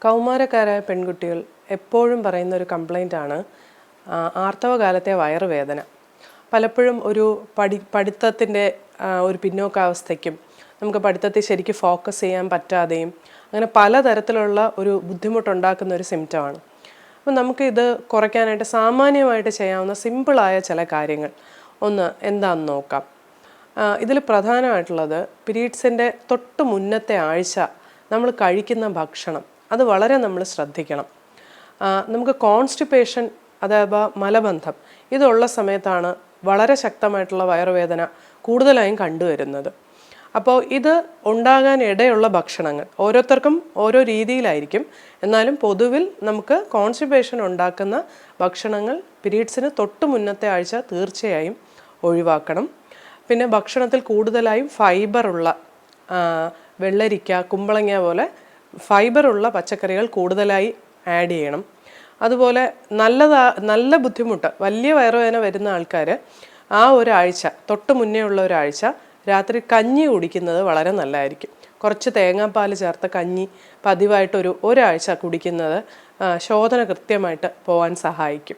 കൗമാരക്കാരായ പെൺകുട്ടികൾ എപ്പോഴും പറയുന്ന ഒരു കംപ്ലൈൻ്റാണ് ആർത്തവകാലത്തെ വയറുവേദന. പലപ്പോഴും ഒരു പഠിത്തത്തിൻ്റെ ഒരു പിന്നോക്കാവസ്ഥയ്ക്കും നമുക്ക് പഠിത്തത്തിൽ ശരിക്കും ഫോക്കസ് ചെയ്യാൻ പറ്റാതെയും അങ്ങനെ പലതരത്തിലുള്ള ഒരു ബുദ്ധിമുട്ടുണ്ടാക്കുന്ന ഒരു സിംറ്റമാണ്. അപ്പോൾ നമുക്കിത് കുറയ്ക്കാനായിട്ട് സാമാന്യമായിട്ട് ചെയ്യാവുന്ന സിമ്പിളായ ചില കാര്യങ്ങൾ എന്താണെന്ന് നോക്കാം. ഇതിൽ പ്രധാനമായിട്ടുള്ളത് പീരീഡ്സിൻ്റെ തൊട്ട് മുന്നത്തെ ആഴ്ച നമ്മൾ കഴിക്കുന്ന ഭക്ഷണം അത് വളരെ നമ്മൾ ശ്രദ്ധിക്കണം. നമുക്ക് കോൺസ്റ്റിപ്പേഷൻ അഥവാ മലബന്ധം ഇതുള്ള സമയത്താണ് വളരെ ശക്തമായിട്ടുള്ള വയറുവേദന കൂടുതലായും കണ്ടുവരുന്നത്. അപ്പോൾ ഇത് ഉണ്ടാകാൻ ഇടയുള്ള ഭക്ഷണങ്ങൾ ഓരോരുത്തർക്കും ഓരോ രീതിയിലായിരിക്കും. എന്നാലും പൊതുവിൽ നമുക്ക് കോൺസ്റ്റിപ്പേഷൻ ഉണ്ടാക്കുന്ന ഭക്ഷണങ്ങൾ പീരീഡ്സിന് തൊട്ട് മുന്നത്തെ ആഴ്ച തീർച്ചയായും ഒഴിവാക്കണം. പിന്നെ ഭക്ഷണത്തിൽ കൂടുതലായും ഫൈബറുള്ള വെള്ളരിക്ക, കുമ്പളങ്ങ പോലെ ഫൈബറുള്ള പച്ചക്കറികൾ കൂടുതലായി ആഡ് ചെയ്യണം. അതുപോലെ നല്ല ബുദ്ധിമുട്ട് വലിയ വയറുവേദന വരുന്ന ആൾക്കാർ ആ ഒരാഴ്ച തൊട്ട് മുന്നേ ഉള്ള ഒരാഴ്ച രാത്രി കഞ്ഞി കുടിക്കുന്നത് വളരെ നല്ലതായിരിക്കും. കുറച്ച് തേങ്ങാപ്പാൽ ചേർത്ത കഞ്ഞി പതിവായിട്ട് ഒരാഴ്ച കുടിക്കുന്നത് ശോധന കൃത്യമായിട്ട് പോകാൻ സഹായിക്കും.